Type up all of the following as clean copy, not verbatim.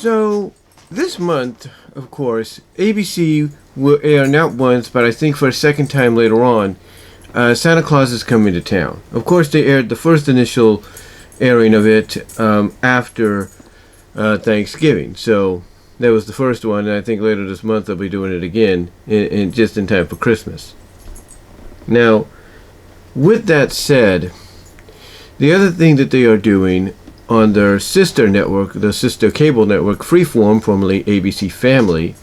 So, this month, of course, ABC will air not once, but I think for a second time later on, Santa Claus is Coming to Town. Of course, they aired the first initial airing of it after Thanksgiving. So, that was the first one, and I think later this month they'll be doing it again, just in time for Christmas. Now, with that said, the other thing that they are doing on their sister network, the sister cable network, Freeform, formerly ABC Family,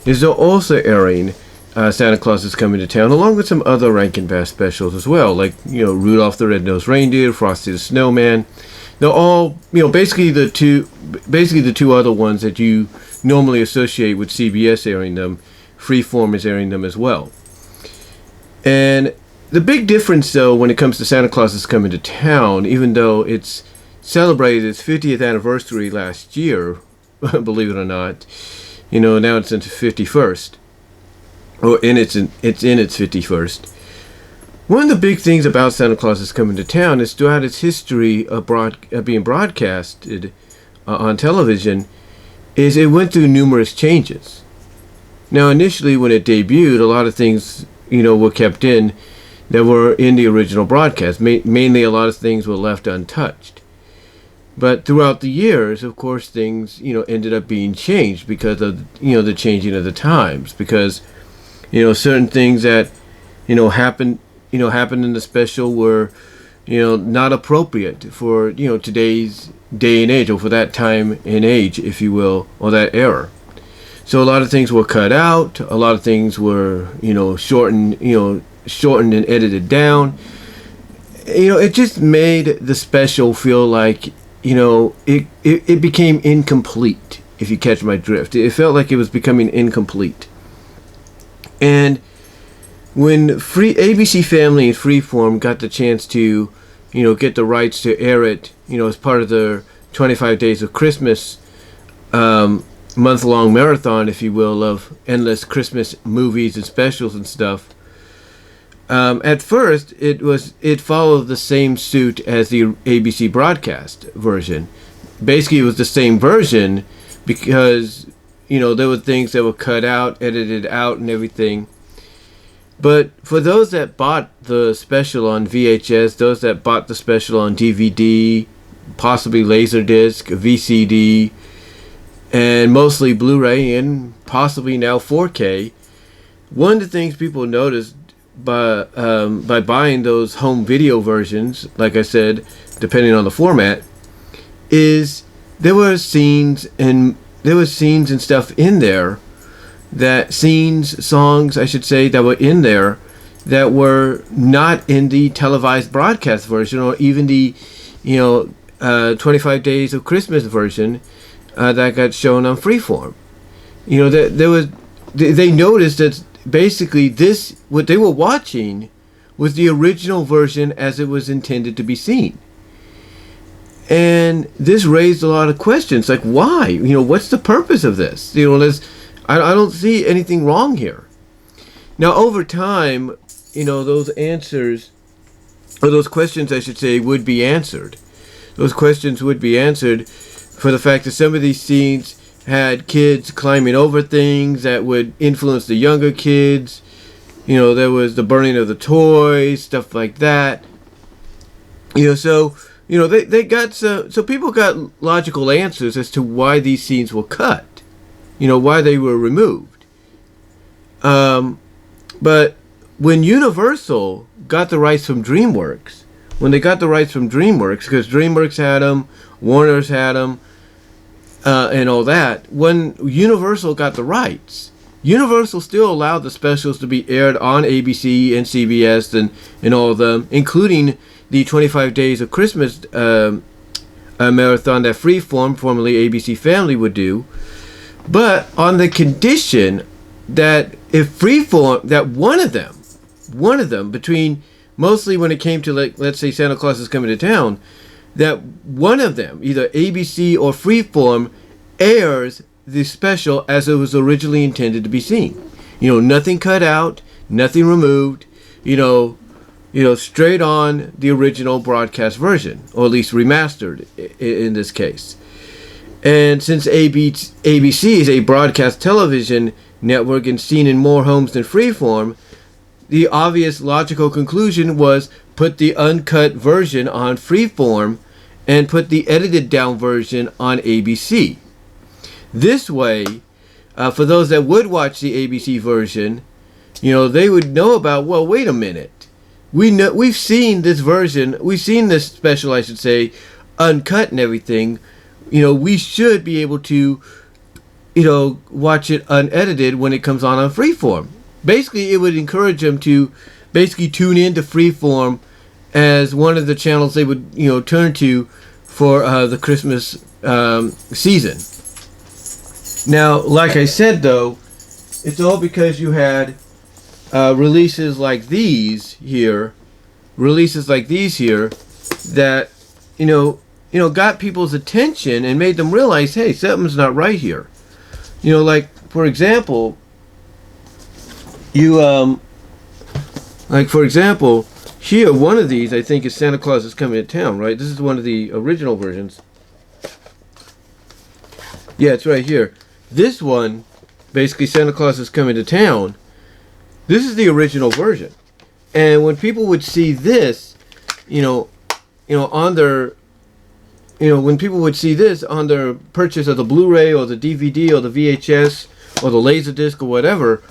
is they're also airing Santa Claus is Coming to Town, along with some other Rankin Bass specials as well, like, Rudolph the Red-Nosed Reindeer, Frosty the Snowman. They're all, basically the two other ones that you normally associate with CBS airing them. Freeform is airing them as well. And the big difference, though, when it comes to Santa Claus is Coming to Town, even though it's celebrated its 50th anniversary last year, believe it or not, now it's into 51st, or it's in its 51st. One of the big things about Santa Claus is Coming to Town is throughout its history of being broadcasted on television, is it went through numerous changes. Now, initially when it debuted, a lot of things, were kept in that were in the original broadcast. Mainly a lot of things were left untouched. But throughout the years, of course, things, ended up being changed because of, the changing of the times. Because, certain things that, happened in the special were, not appropriate for, today's day and age, or for that time and age, if you will, or that era. So a lot of things were cut out. A lot of things were, shortened and edited down. It just made the special feel like, it became incomplete, if you catch my drift. It felt like it was becoming incomplete. And when ABC Family and Freeform got the chance to, get the rights to air it, as part of their 25 Days of Christmas month-long marathon, if you will, of endless Christmas movies and specials and stuff, at first, it followed the same suit as the ABC broadcast version. Basically, it was the same version because, there were things that were cut out, edited out, and everything. But for those that bought the special on VHS, those that bought the special on DVD, possibly Laserdisc, VCD, and mostly Blu-ray, and possibly now 4K, one of the things people noticed by buying those home video versions, like I said, depending on the format, is there were scenes and stuff in there, songs I should say, that were in there that were not in the televised broadcast version, or even the 25 Days of Christmas version that got shown on Freeform. They noticed that basically what they were watching was the original version as it was intended to be seen. And this raised a lot of questions, like, why? What's the purpose of this? I don't see anything wrong here. Now, over time, those answers, or those questions, I should say, would be answered. Those questions would be answered for the fact that some of these scenes had kids climbing over things that would influence the younger kids. There was the burning of the toys, stuff like that. So people got logical answers as to why these scenes were cut. Why they were removed. But when Universal got the rights from DreamWorks, because DreamWorks had them, Warner's had them, and all that, when Universal got the rights, Universal still allowed the specials to be aired on ABC and CBS and all of them, including the 25 Days of Christmas marathon that Freeform, formerly ABC Family, would do, but on the condition that if Freeform, that one of them, between mostly when it came to, like, let's say Santa Claus is Coming to Town, that one of them, either ABC or Freeform, airs the special as it was originally intended to be seen. Nothing cut out, nothing removed, straight on the original broadcast version, or at least remastered in this case. And since ABC is a broadcast television network and seen in more homes than Freeform, the obvious logical conclusion was put the uncut version on Freeform and put the edited down version on ABC. This way, for those that would watch the ABC version, they would know about, well, wait a minute. We've seen this version, we've seen this special, I should say, uncut and everything. We should be able to, watch it unedited when it comes on Freeform. Basically, it would encourage them to basically tune into Freeform as one of the channels they would, turn to for the Christmas season. Now, like I said, though, it's all because you had releases like these here that, got people's attention and made them realize, hey, something's not right here. Like, for example, here, one of these, I think, is Santa Claus is Coming to Town, right? This is one of the original versions. Yeah, it's right here. This one, basically, Santa Claus is Coming to Town. This is the original version. And when people would see this, on their, when people would see this on their purchase of the Blu-ray or the DVD or the VHS or the Laserdisc or whatever,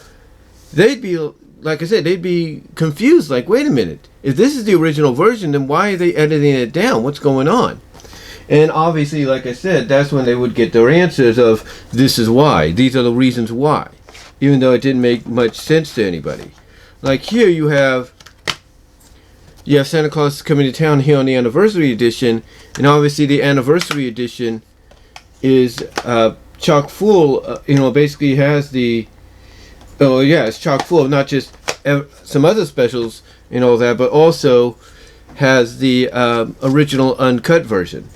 they'd be, like I said, they'd be confused. Like, wait a minute. If this is the original version, then why are they editing it down? What's going on? And obviously, like I said, that's when they would get their answers of, this is why. These are the reasons why. Even though it didn't make much sense to anybody. Like here you have Santa Claus is Coming to Town here on the anniversary edition. And obviously the anniversary edition is chock full, basically has the... Oh yeah, it's chock full of not just some other specials and all that, but also has the original uncut version.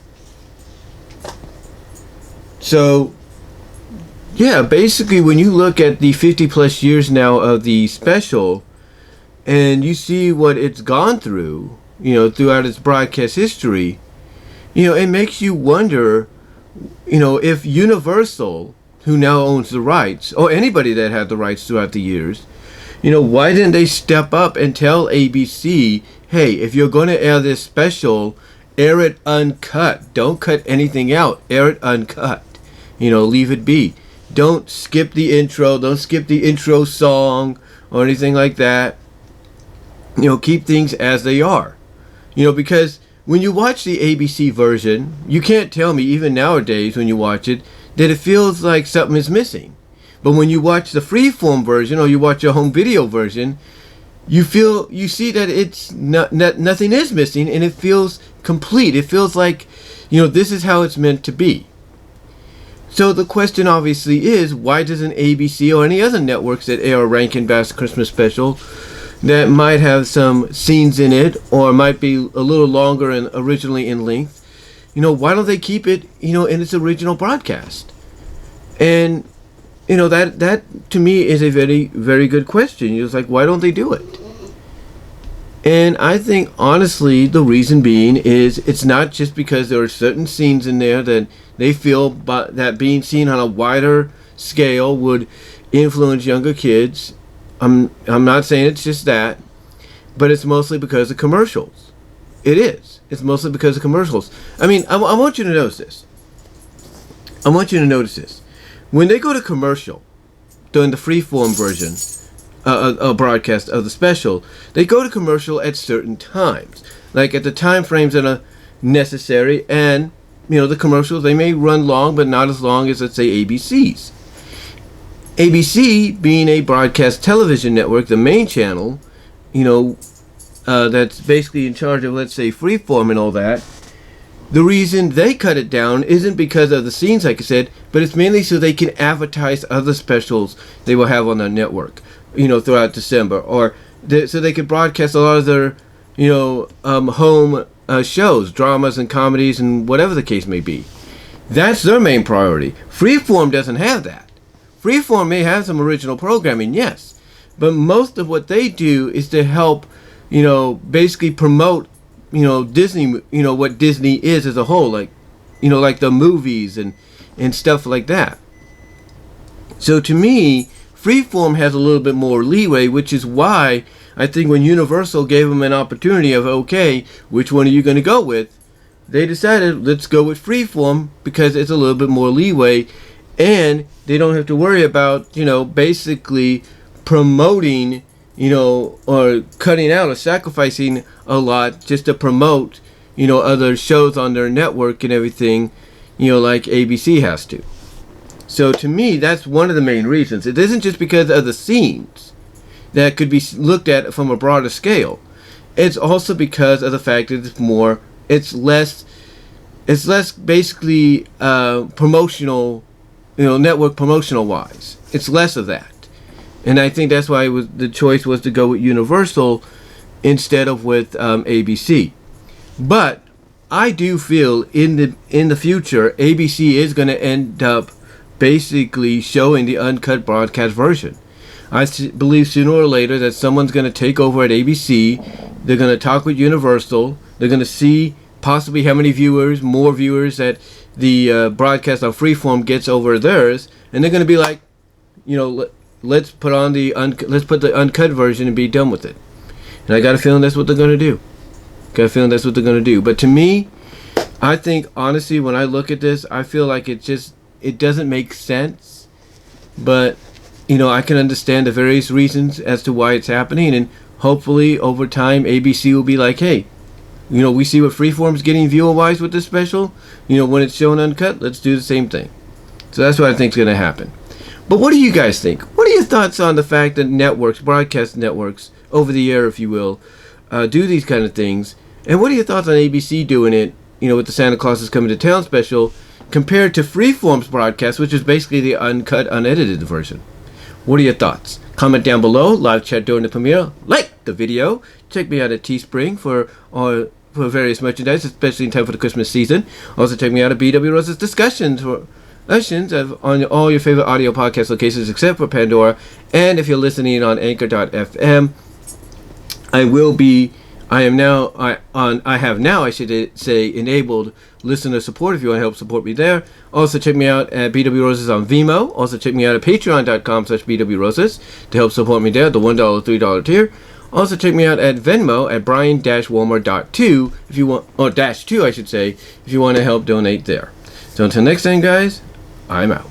So, yeah, basically when you look at the 50 plus years now of the special and you see what it's gone through, throughout its broadcast history, it makes you wonder, if Universal, who now owns the rights, or anybody that had the rights throughout the years, why didn't they step up and tell ABC, hey, if you're going to air this special, air it uncut. Don't cut anything out. Air it uncut. Leave it be. Don't skip the intro. Don't skip the intro song or anything like that. Keep things as they are. Because when you watch the ABC version, you can't tell me, even nowadays when you watch it, that it feels like something is missing. But when you watch the Freeform version or you watch a home video version, you see that it's nothing is missing and it feels complete. It feels like, this is how it's meant to be. So the question obviously is, why doesn't ABC or any other networks that air a Rankin Bass Christmas special that might have some scenes in it or might be a little longer and originally in length, why don't they keep it, in its original broadcast? And, that to me is a very, very good question. It's like, why don't they do it? And I think, honestly, the reason being is it's not just because there are certain scenes in there that they feel that being seen on a wider scale would influence younger kids. I'm not saying it's just that, but it's mostly because of commercials. It is. It's mostly because of commercials. I mean, I want you to notice this. I want you to notice this. When they go to commercial during the Freeform version, a broadcast of the special, they go to commercial at certain times, like at the time frames that are necessary, and the commercials, they may run long, but not as long as, let's say, ABC's. ABC, being a broadcast television network, the main channel, that's basically in charge of, let's say, Freeform and all that, the reason they cut it down isn't because of the scenes, like I said, but it's mainly so they can advertise other specials they will have on their network, throughout December, or so they could broadcast a lot of their, home shows, dramas and comedies and whatever the case may be. That's their main priority. Freeform doesn't have that. Freeform may have some original programming, yes, but most of what they do is to help, basically promote, Disney, what Disney is as a whole, like, like the movies and and stuff like that. So to me, Freeform has a little bit more leeway, which is why I think when Universal gave them an opportunity of, okay, which one are you going to go with? They decided, let's go with Freeform because it's a little bit more leeway, and they don't have to worry about, basically promoting, or cutting out or sacrificing a lot just to promote, other shows on their network and everything, like ABC has to. So to me, that's one of the main reasons. It isn't just because of the scenes that could be looked at from a broader scale. It's also because of the fact that it's less basically promotional, network promotional wise. It's less of that. And I think that's why the choice was to go with Universal instead of with ABC. But I do feel in the future, ABC is going to end up basically showing the uncut broadcast version. I believe sooner or later that someone's going to take over at ABC. They're going to talk with Universal. They're going to see possibly how many more viewers that the broadcast on Freeform gets over theirs, and they're going to be like, let's put the uncut version and be done with it. And I got a feeling that's what they're going to do. But to me, I think honestly, when I look at this, I feel like it doesn't make sense. But I can understand the various reasons as to why it's happening, and hopefully over time ABC will be like, hey, we see what Freeform's getting viewer-wise with this special. When it's shown uncut, let's do the same thing. So that's what I think is going to happen. But what do you guys think? What are your thoughts on the fact that networks, broadcast networks, over the air, if you will, do these kind of things? And what are your thoughts on ABC doing it, with the Santa Claus is Coming to Town special, compared to Freeform's broadcast, which is basically the uncut, unedited version? What are your thoughts? Comment down below, live chat during the premiere, like the video, check me out at Teespring for various merchandise, especially in time for the Christmas season. Also check me out at BW Rose's discussions on all your favorite audio podcast locations except for Pandora. And if you're listening on Anchor.fm, I have now, I should say, enabled listener support if you want to help support me there. Also check me out at BW Roses on Vimeo. Also check me out at patreon.com/BW Roses to help support me there, the $1, $3 tier. Also check me out at Venmo at Brian-Walmer.2 if you want, or -2 I should say, if you want to help donate there. So until next time guys, I'm out.